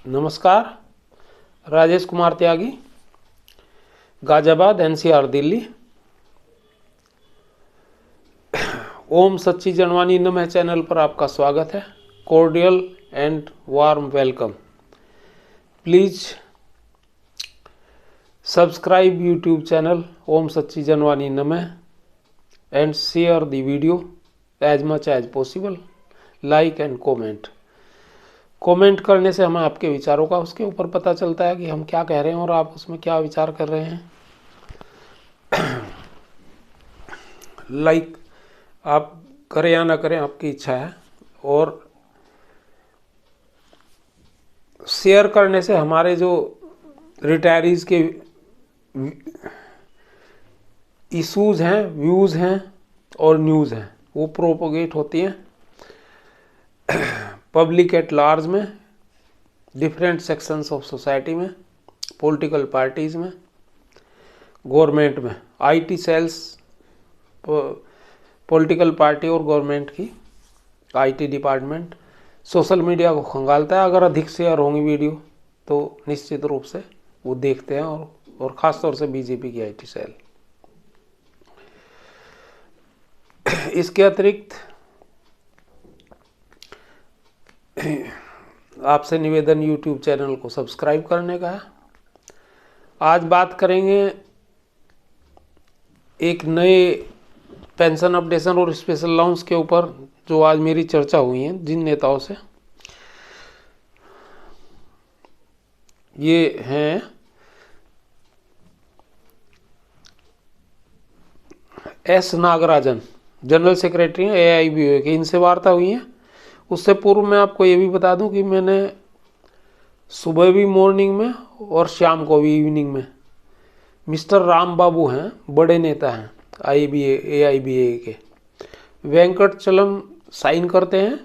नमस्कार। Rajesh Kumar Tyagi, Ghaziabad, NCR, Delhi. Om Sachchi Janvani Namah channel पर आपका स्वागत है। Cordial and warm welcome. Please subscribe YouTube channel Om Sachchi Janvani Namah and share the video as much as possible. Like and comment करने से हमें आपके विचारों का उसके ऊपर पता चलता है कि हम क्या कह रहे हैं और आप उसमें क्या विचार कर रहे हैं। लाइक आप करें या ना करें, आपकी इच्छा है, और शेयर करने से हमारे जो रिटायरीज के इश्यूज हैं, व्यूज़ हैं और न्यूज़ हैं, वो प्रोपोगेट होती हैं पब्लिक एट लार्ज में, डिफरेंट सेक्शंस ऑफ सोसाइटी में, पॉलिटिकल पार्टीज़ में, गवर्नमेंट में। आईटी सेल्स पॉलिटिकल पार्टी और गवर्नमेंट की आईटी डिपार्टमेंट सोशल मीडिया को खंगालता है। अगर अधिक शेयर होंगी वीडियो तो निश्चित रूप से वो देखते हैं, और ख़ास तौर से बीजेपी की आईटी सेल। इसके अतिरिक्त आपसे निवेदन यूट्यूब चैनल को सब्सक्राइब करने का है। आज बात करेंगे एक नए पेंशन अपडेशन और स्पेशल अलाउंस के ऊपर, जो आज मेरी चर्चा हुई है जिन नेताओं से। ये हैं एस नागराजन, जनरल सेक्रेटरी हैं AIBOA के। इनसे वार्ता हुई है। उससे पूर्व मैं आपको ये भी बता दूं कि मैंने सुबह भी मॉर्निंग में और शाम को भी इवनिंग में मिस्टर राम बाबू हैं, बड़े नेता हैं AIBA के, वेंकटचलम साइन करते हैं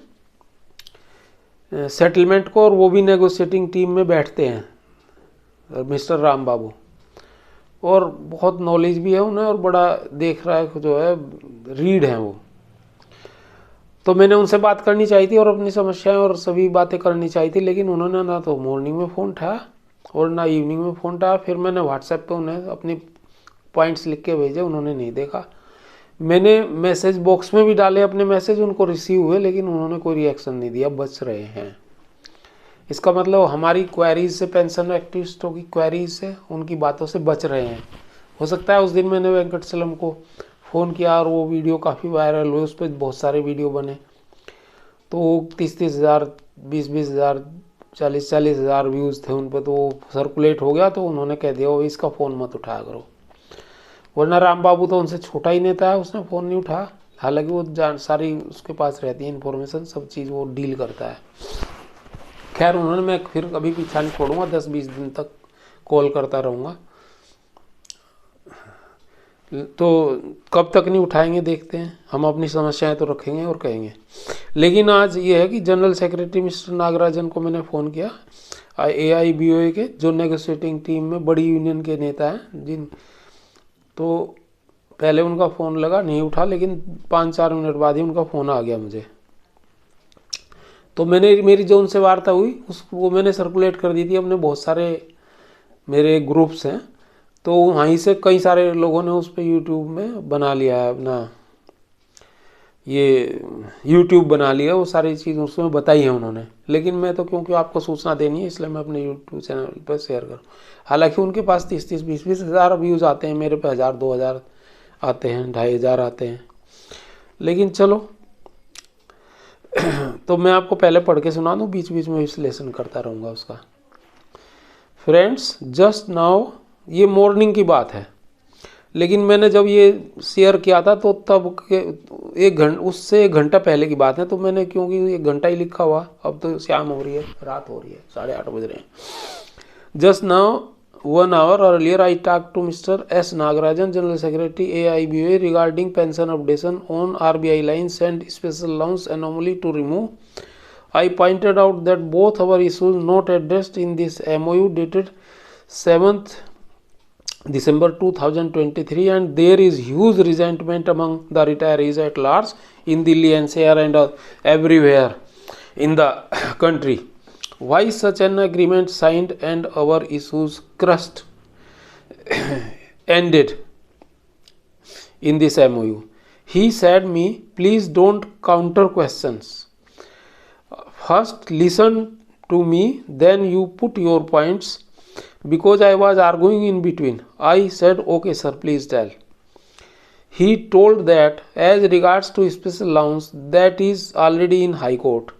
सेटलमेंट को, और वो भी नेगोशिएटिंग टीम में बैठते हैं मिस्टर राम बाबू, और बहुत नॉलेज भी है उन्हें, और बड़ा देख रहा है जो है, रीड हैं वो। तो मैंने उनसे बात करनी चाहिए थी और अपनी समस्याएं और सभी बातें करनी चाहिए थी, लेकिन उन्होंने ना तो मॉर्निंग में फ़ोन उठाया और ना इवनिंग में फ़ोन उठाया। फिर मैंने व्हाट्सएप पे उन्हें अपनी पॉइंट्स लिख के भेजे, उन्होंने नहीं देखा। मैंने मैसेज बॉक्स में भी डाले अपने मैसेज, उनको रिसीव हुए, लेकिन उन्होंने कोई रिएक्शन नहीं दिया, बच रहे हैं। इसका मतलब हमारी क्वेरीज से, पेंशन एक्टिविस्टों की क्वेरीज से, उनकी बातों से बच रहे हैं। हो सकता है उस दिन मैंने वेंकटचलम को फ़ोन किया और वो वीडियो काफ़ी वायरल हुई, उस पर बहुत सारे वीडियो बने, तो 30-30 हज़ार, 20-20 हज़ार, 40-40 हज़ार व्यूज़ थे उन पर, तो वो सर्कुलेट हो गया। तो उन्होंने कह दिया इसका फ़ोन मत उठाया करो। वरना राम बाबू तो उनसे छोटा ही नेता है, उसने फ़ोन नहीं उठाया। हालांकि वो सारी उसके पास रहती है इन्फॉर्मेशन, सब चीज़ वो डील करता है। खैर उन्होंने, मैं फिर कभी पीछा नहीं छोड़ूंगा, 10-20 दिन तक कॉल करता रहूँगा। तो कब तक नहीं उठाएंगे देखते हैं। हम अपनी समस्याएं तो रखेंगे और कहेंगे। लेकिन आज ये है कि जनरल सेक्रेटरी मिस्टर नागराजन को मैंने फ़ोन किया, AIBOA के, जो नेगोशिएटिंग टीम में बड़ी यूनियन के नेता हैं तो पहले उनका फ़ोन लगा, नहीं उठा, लेकिन 5-4 मिनट बाद ही उनका फ़ोन आ गया मुझे। तो मेरी जो उनसे वार्ता हुई वो मैंने सर्कुलेट कर दी थी अपने बहुत सारे मेरे ग्रुप्स हैं, तो वहीं से कई सारे लोगों ने उस पर यूट्यूब में बना लिया है अपना, ये यूट्यूब बना लिया, वो सारी चीज़ उसमें बताई है उन्होंने। लेकिन मैं तो, क्योंकि आपको सूचना देनी है, इसलिए मैं अपने यूट्यूब चैनल पर शेयर करूँ। हालांकि उनके पास 30-30, 20-20 हज़ार व्यूज़ आते हैं, मेरे पे 1000-2000 आते हैं, 2500 आते हैं। लेकिन चलो तो मैं आपको पहले पढ़ के सुना दूँ, बीच बीच में विश्लेषण करता रहूँगा उसका। फ्रेंड्स, जस्ट नाउ, ये मॉर्निंग की बात है, लेकिन मैंने जब ये शेयर किया था तो तब उससे 1 घंटा पहले की बात है। तो मैंने, क्योंकि 1 घंटा ही लिखा हुआ, अब तो शाम हो रही है, रात हो रही है, 8:30 बज रहे हैं। Just now 1 hour earlier I talked to Mr. S. Nagarajan, General Secretary AIBOA, regarding pension updation on RBI lines and special allowance anomaly to remove. I pointed out that both our issues not addressed in this MOU dated 7th December 2023, and there is huge resentment among the retirees at large in Delhi, NCR and everywhere in the country Why such an agreement signed and our issues crushed ended in this MOU? He said me, please don't counter questions. First listen to me, then you put your points, because I was arguing in between. I said, okay sir, please tell. He told that as regards to special allowance, that is already in High Court.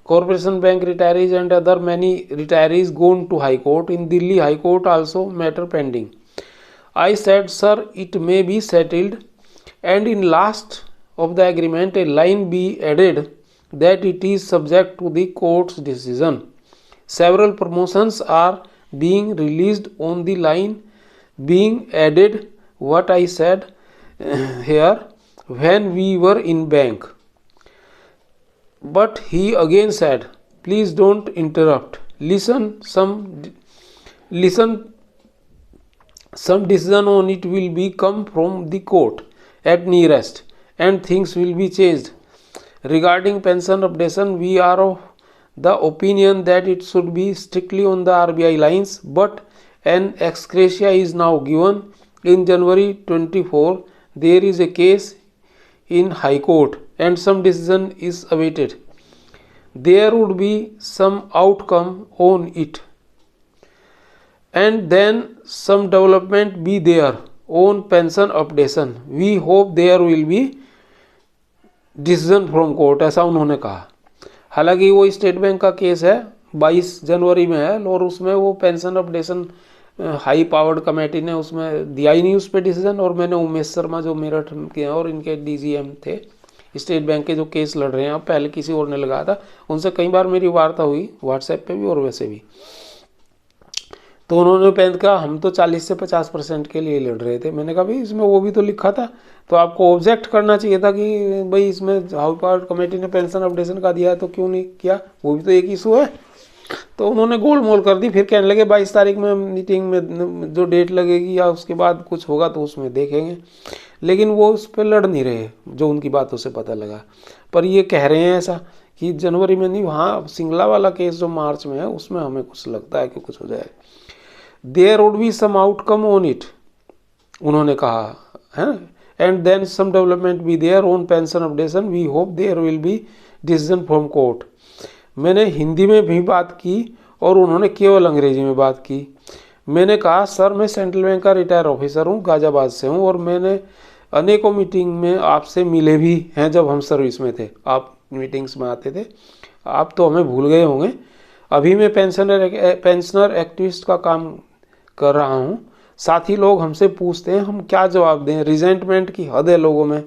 Corporation Bank retirees and other many retirees gone to High Court. In Delhi High Court also matter pending. I said, sir, it may be settled, and in last of the agreement a line be added that it is subject to the court's decision. Several promotions are being released on the line being added. What I said here when we were in bank. But he again said, please don't interrupt. Listen, some decision on it will be come from the court at nearest, and things will be changed. Regarding pension updation, we are of the opinion that it should be strictly on the RBI lines, but an ex gratia is now given. In January 24, there is a case in High Court and some decision is awaited. There would be some outcome on it, and then some development be there on pension updation. We hope there will be decision from court, ऐसा उन्होंने कहा। हालांकि वो state bank का case है 22 जनवरी में है, और उसमें वो pension updation high powered committee ने उसमें दिया ही नहीं उस पर डिसीजन। और मैंने उमेश शर्मा जो मेरठ के हैं और इनके DGM थे स्टेट बैंक के, जो केस लड़ रहे हैं, अब पहले किसी और ने लगाया था, उनसे कई बार मेरी वार्ता हुई व्हाट्सएप पे भी और वैसे भी। तो उन्होंने पेंट कहा हम तो 40 से 50% के लिए लड़ रहे थे। मैंने कहा भाई इसमें वो भी तो लिखा था, तो आपको ऑब्जेक्ट करना चाहिए था कि भाई इसमें हाउस पावर कमेटी ने पेंशन अपडेशन का दिया है तो क्यों नहीं किया, वो भी तो एक इशू है। तो उन्होंने गोल मोल कर दी। फिर कहने लगे 22 तारीख में मीटिंग में जो डेट लगेगी या उसके बाद कुछ होगा तो उसमें देखेंगे। लेकिन वो उस पर लड़ नहीं रहे, जो उनकी बातों से पता लगा। पर ये कह रहे हैं ऐसा कि जनवरी में नहीं, वहाँ सिंगला वाला केस जो मार्च में है उसमें हमें कुछ लगता है कि कुछ हो जाए। There would be some outcome on it, उन्होंने कहा है, and then some development be there on pension updation. We hope there will be decision from court. मैंने हिंदी में भी बात की और उन्होंने केवल अंग्रेजी में बात की। मैंने कहा सर मैं सेंट्रल बैंक का रिटायर ऑफिसर हूँ, गाजियाबाद से हूँ, और मैंने अनेकों मीटिंग में आपसे मिले भी हैं जब हम सर्विस में थे। आप मीटिंग्स में आते थे, आप तो हमें भूल गए होंगे। अभी मैं पेंशनर एक्टिविस्ट का काम कर रहा हूँ। साथी लोग हमसे पूछते हैं हम क्या जवाब दें। रिजेंटमेंट की हद है लोगों में,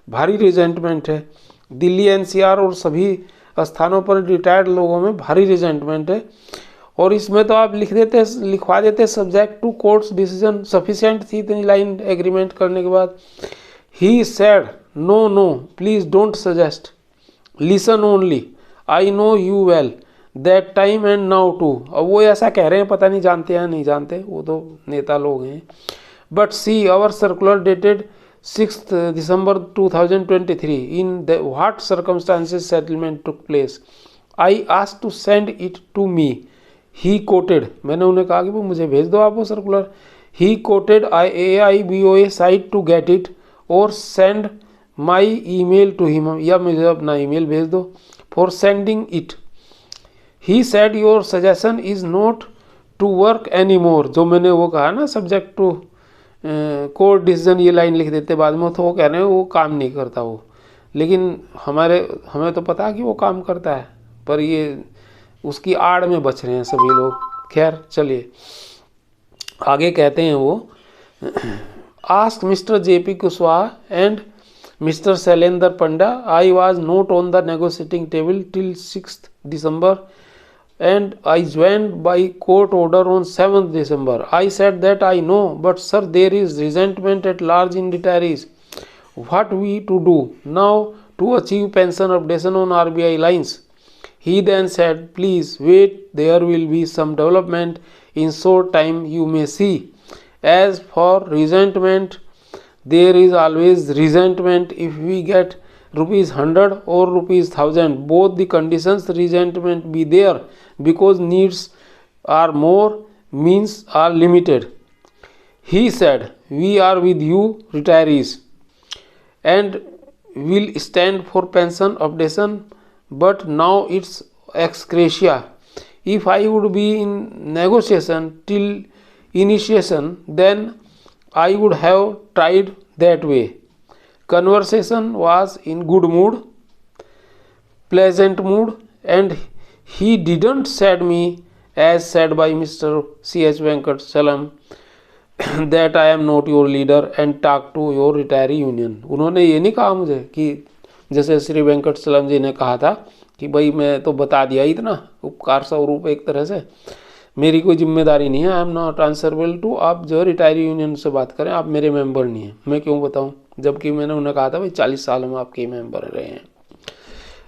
भारी रिजेंटमेंट है। दिल्ली NCR और सभी स्थानों पर रिटायर्ड लोगों में भारी रिजेंटमेंट है। और इसमें तो आप लिखवा देते subject to court's decision, sufficient थी इतनी लाइन एग्रीमेंट करने के बाद। He said no please don't suggest, listen only, I know you well that time and now too. अब वो ऐसा कह रहे हैं, पता नहीं जानते या नहीं जानते, वो तो नेता लोग हैं। But see our circular dated 6th December 2023, in what circumstances settlement took place. I asked to send it to me. He quoted, मैंने उन्हें कहा कि वो मुझे भेज दो आप वो circular. He quoted AIBOA site to get it, or send my email to him, या मुझे अपना ईमेल भेज दो for sending it. He said your suggestion is not to work anymore. जो मैंने वो कहा ना सब्जेक्ट टू कोर्ट डिसीजन, ये लाइन लिख देते बाद में, तो वो कह रहे हैं वो काम नहीं करता वो। लेकिन हमें तो पता है कि वो काम करता है, पर ये उसकी आड़ में बच रहे हैं सभी लोग। खैर चलिए आगे कहते हैं वो, ask mister JP Kushwaha and mister Shailendra Panda, I was not on the negotiating table till 6th December and I joined by court order on 7th December. I said that I know, but sir there is resentment at large in retirees. What we to do now to achieve pension updation on RBI lines? He then said, please wait, there will be some development in short time you may see. As for resentment, there is always resentment. If we get ₹100 or ₹1000, both the conditions resentment be there because needs are more, means are limited. He said, "We are with you, retirees, and will stand for pension updation, but now it's ex gratia. If I would be in negotiation till initiation, then I would have tried that way." Conversation was in good mood, pleasant mood, and he didn't said me, as said by Mr. C.H. Venkatachalam, that I am not your leader and talk to your retiree union. उन्होंने ये नहीं कहा मुझे कि जैसे श्री वेंकटचलम जी ने कहा था कि भाई मैं तो बता दिया इतना उपकार स्वरूप, एक तरह से मेरी कोई जिम्मेदारी नहीं है, I am not answerable to, आप जो रिटायरी यूनियन से बात करें, आप मेरे मेंबर नहीं हैं, मैं क्यों बताऊं, जबकि मैंने उन्हें कहा था भाई 40 साल में आपके मेंबर रहे हैं।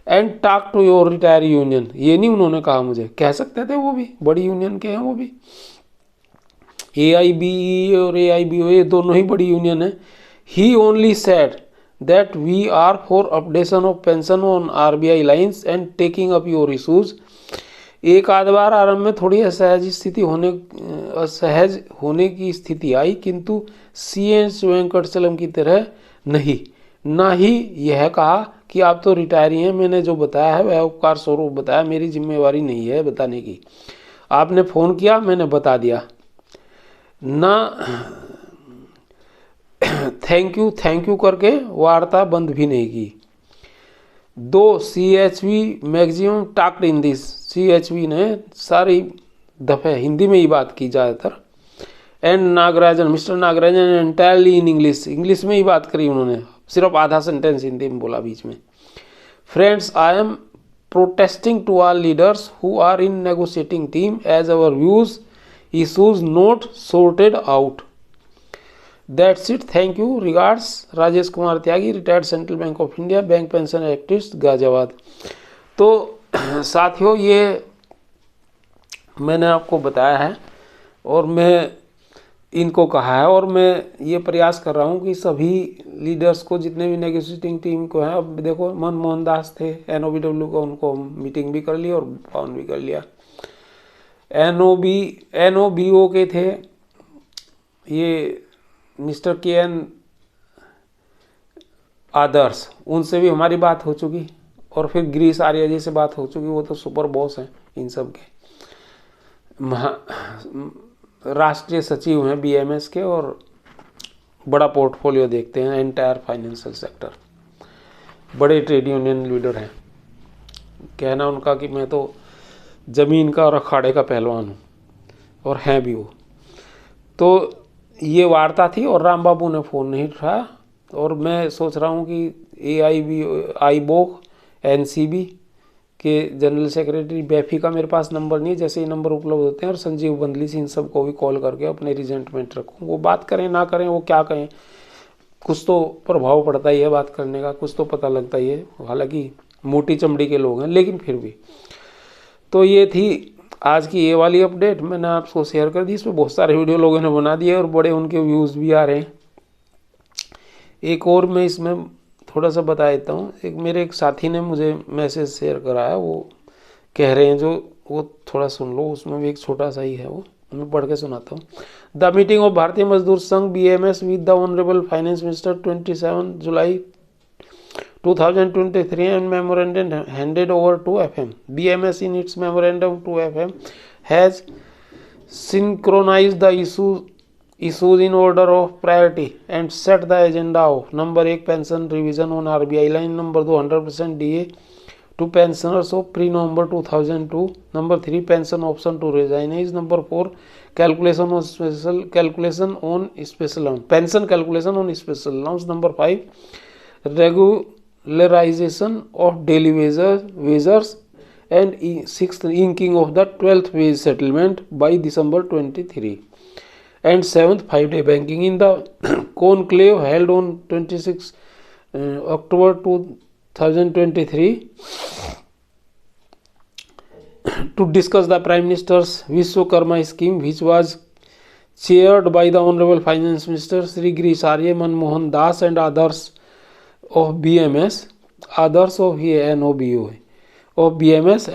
And talk to your retiree union, ये नहीं उन्होंने कहा मुझे, कह सकते थे, वो भी बड़ी यूनियन के हैं, वो भी AIBE और AIBO ये दोनों ही बड़ी यूनियन है। He only said that we are for updation of pension on RBI lines and taking up your issues. एक आध बार आरंभ में थोड़ी असहज होने की स्थिति आई, किंतु CH वेंकटचलम की तरह नहीं, ना ही यह कहा कि आप तो रिटायरी हैं, मैंने जो बताया है वह उपकार स्वरूप बताया, मेरी जिम्मेवारी नहीं है बताने की, आपने फ़ोन किया मैंने बता दिया ना। थैंक यू करके वार्ता बंद भी नहीं की। दो CHV maximum talked in this, CHV ने सारी दफ़े हिंदी में ही बात की ज़्यादातर। And Nagarajan, mister Nagarajan entirely in English में ही बात करी उन्होंने, सिर्फ आधा सेंटेंस हिंदी में बोला बीच में। Friends, I am protesting to all leaders who are in negotiating team as our views issues not sorted out. That's it. Thank you. Regards, Rajesh Kumar Tyagi, retired central bank of India, bank pension activist, Ghaziabad. तो साथियों, ये मैंने आपको बताया है और मैं इनको कहा है, और मैं ये प्रयास कर रहा हूँ कि सभी लीडर्स को, जितने भी नेगोशिएटिंग टीम को हैं, अब देखो मनमोहन दास थे NOBW को, उनको मीटिंग भी कर ली और फाउंड भी कर लिया। NOBO के थे ये मिस्टर KN आदर्श, उनसे भी हमारी बात हो चुकी, और फिर गिरीश आर्य जी से बात हो चुकी, वो तो सुपर बॉस हैं इन सब के, राष्ट्रीय सचिव हैं BMS के, और बड़ा पोर्टफोलियो देखते हैं एंटायर फाइनेंशियल सेक्टर, बड़े ट्रेड यूनियन लीडर हैं। कहना उनका कि मैं तो ज़मीन का और अखाड़े का पहलवान हूँ, और हैं भी वो। तो ये वार्ता थी और राम बाबू ने फ़ोन नहीं उठाया, और मैं सोच रहा हूँ कि AIBO NCB के जनरल सेक्रेटरी बैफी का मेरे पास नंबर नहीं है, जैसे ही नंबर उपलब्ध होते हैं, और संजीव बंदली से इन सब को भी कॉल करके अपने रिजेंटमेंट रखूँ, वो बात करें ना करें, वो क्या कहें, कुछ तो प्रभाव पड़ता ही है बात करने का, कुछ तो पता लगता ही है, हालांकि मोटी चमड़ी के लोग हैं, लेकिन फिर भी। तो ये थी आज की ये वाली अपडेट, मैंने आपको शेयर कर दी। इसमें बहुत सारे वीडियो लोगों ने बना दिए और बड़े उनके व्यूज़ भी आ रहे हैं। एक और मैं इसमें थोड़ा सा बता देता हूँ। एक साथी ने मुझे मैसेज शेयर कराया, वो कह रहे हैं, जो वो थोड़ा सुन लो, उसमें भी एक छोटा सा ही है, वो मैं पढ़ के सुनाता हूँ। द मीटिंग ऑफ भारतीय मजदूर संघ BMS with the honourable finance minister 27 July 2023 and memorandum handed over to FM. BMS in its memorandum to FM has synchronized the issues in order of priority and set the agenda of number 1 pension revision on RBI line, number 2 100% DA to pensioners of pre-November 2002, number 3 pension option to resignees, number 4 calculation on special pension calculation on special allowance, number 5 regularization of daily wages, and 6th inking of the 12th wage settlement by December 23, and 7th 5-day banking. In the conclave held on 26 October 2023 to discuss the Prime Minister's Vishwakarma scheme, which was chaired by the Honorable Finance Minister Shri Girish Arya, Manmohan Das and others of BMS, others of NOBO of BMS,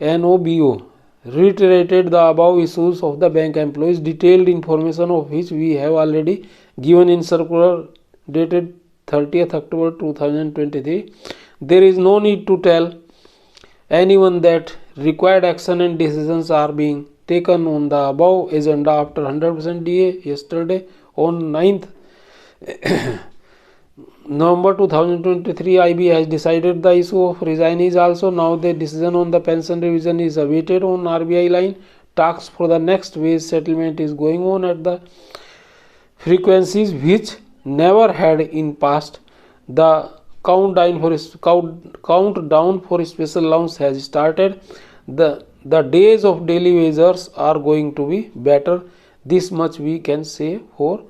NOBO reiterated the above issues of the bank employees, detailed information of which we have already given in circular dated 30th October 2023. There is no need to tell anyone that required action and decisions are being taken on the above agenda after 100% DA yesterday on 9th November 2023. IB has decided the issue of resignees also. Now the decision on the pension revision is awaited on RBI line. Talks for the next wage settlement is going on at the frequencies which never had in past. The countdown for special allowance has started. The days of daily wages are going to be better. This much we can say for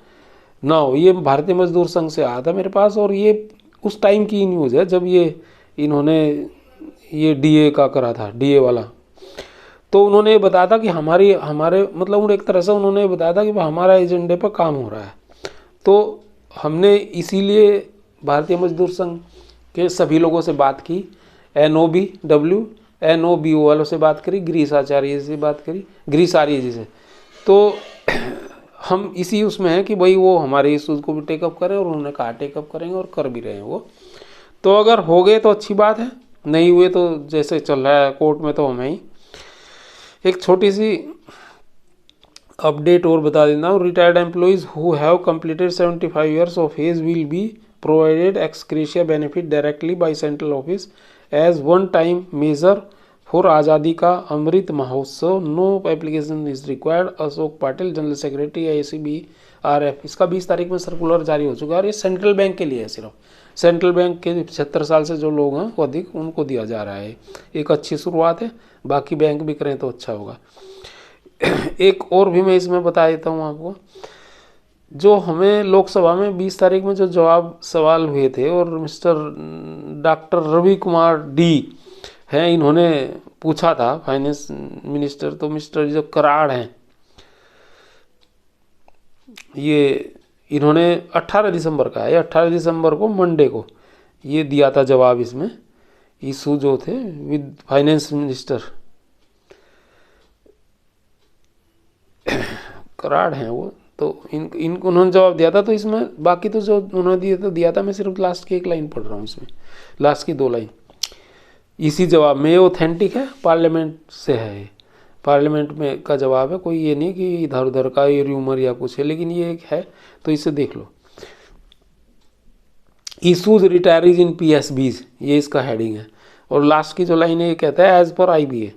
now. ये भारतीय मजदूर संघ से आया था मेरे पास और ये उस टाइम की न्यूज़ है जब ये इन्होंने ये डीए का करा था, डीए वाला। तो उन्होंने ये बताया था कि हमारे मतलब एक तरह से उन्होंने बताया था कि हमारा एजेंडे पर काम हो रहा है। तो हमने इसीलिए भारतीय मजदूर संघ के सभी लोगों से बात की, NOBO वालों से बात करी, गिरीश आचार्य जी से बात करी, गिरीश आर्य जी से। तो हम इसी उसमें हैं कि भाई वो हमारे इश्यूज़ को भी टेकअप करें और उन्होंने कहा टेकअप करेंगे और कर भी रहे हैं वो। तो अगर हो गए तो अच्छी बात है, नहीं हुए तो जैसे चल रहा है कोर्ट में तो हमें ही। एक छोटी सी अपडेट और बता देता हूँ। Retired employees who have completed 75 years of age will be provided ex gratia benefit directly by central office as one time measure for Azadi ka Amrit Mahotsav. No application is required. Ashok Patil, general secretary ACBRF। इसका 20 तारीख में सर्कुलर जारी हो चुका है और ये सेंट्रल बैंक के लिए है। सिर्फ सेंट्रल बैंक के 75 साल से जो लोग हैं अधिक उनको दिया जा रहा है। एक अच्छी शुरुआत है, बाकी बैंक भी करें तो अच्छा होगा। एक और भी मैं इसमें बता देता हूँ आपको। जो हमें लोकसभा में 20 तारीख में जो जवाब सवाल हुए थे और mister doctor Ravi Kumar D हैं, इन्होंने पूछा था फाइनेंस मिनिस्टर। तो मिस्टर जो कराड़ हैं ये इन्होंने 18 दिसंबर का है, 18 दिसंबर को मंडे को ये दिया था जवाब। इसमें इशू जो थे विद फाइनेंस मिनिस्टर कराड़ हैं वो। तो इनको उन्होंने जवाब दिया था। तो इसमें बाकी तो जो उन्होंने दिया था मैं सिर्फ लास्ट की एक लाइन पढ़ रहा हूँ, इसमें लास्ट की 2 लाइन इसी जवाब में। ऑथेंटिक है, पार्लियामेंट से है, पार्लियामेंट में का जवाब है। कोई ये नहीं कि इधर उधर का ये र्यूमर या कुछ है, लेकिन ये एक है तो इसे देख लो। इशूज रिटायरीज इन PSBs, ये इसका हेडिंग है। और लास्ट की जो लाइन है ये कहता है एज पर IBA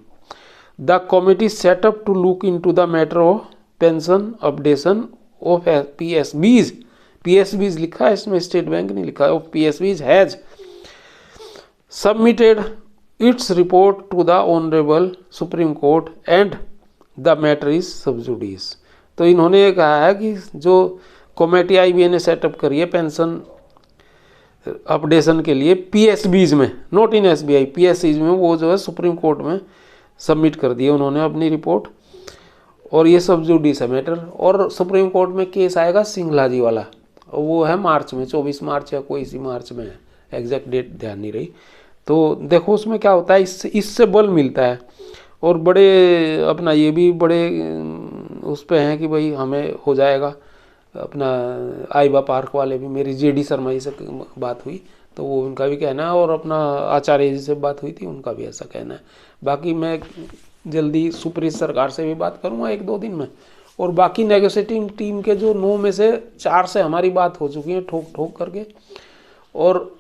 the committee setup to look into the matter of pension updation of PSBs लिखा है इसमें, स्टेट बैंक नहीं लिखा है। Of PSBs has submitted its report to the Honorable Supreme Court and the matter is sub judice। तो इन्होंने ये कहा है कि जो कमेटी IBA ने सेटअप करी है पेंशन अपडेशन के लिए PSBs में, नॉट इन SBI, PSBs में, वो जो है सुप्रीम कोर्ट में सबमिट कर दी है उन्होंने अपनी रिपोर्ट। और ये सब जुडिस है मैटर। और सुप्रीम कोर्ट में केस आएगा सिंघला जी वाला, और वो है मार्च में, 24 मार्च या कोई इसी मार्च में है, एग्जैक्ट डेट ध्यान नहीं रही। तो देखो उसमें क्या होता है, इससे बल मिलता है। और बड़े अपना ये भी बड़े उस पे हैं कि भाई हमें हो जाएगा। अपना आइबा पार्क वाले भी, मेरी JD शर्मा जी से बात हुई तो वो उनका भी कहना है, और अपना आचार्य जी से बात हुई थी उनका भी ऐसा कहना है। बाकी मैं जल्दी सुप्रीत सरकार से भी बात करूँगा 1-2 दिन में। और बाकी नेगोशिएटिंग टीम के जो 9 में से 4 से हमारी बात हो चुकी है ठोक ठोक करके, और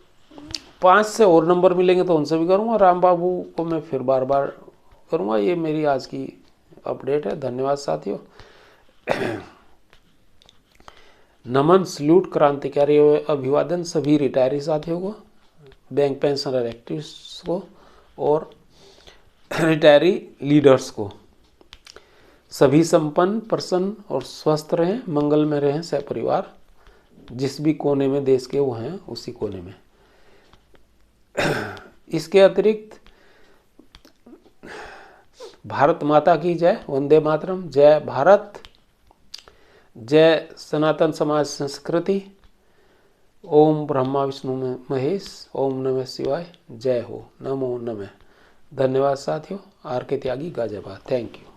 5 से और नंबर मिलेंगे तो उनसे भी करूँगा। राम बाबू को मैं फिर बार बार करूँगा। ये मेरी आज की अपडेट है। धन्यवाद साथियों। नमन, सल्यूट, क्रांतिकारी अभिवादन सभी रिटायरी साथियों को, बैंक पेंशनर एक्टिविस्ट को और रिटायरी लीडर्स को। सभी संपन्न, प्रसन्न और स्वस्थ रहें, मंगल में रहें सहपरिवार। जिस भी कोने में देश के वो हैं उसी कोने में। इसके अतिरिक्त भारत माता की जय, वंदे मातरम, जय भारत, जय सनातन समाज संस्कृति, ओम ब्रह्मा विष्णु महेश, ओम नमः शिवाय, जय हो, नमो नमः। धन्यवाद साथियों। आर के त्यागी गाजियाबाद। Thank you.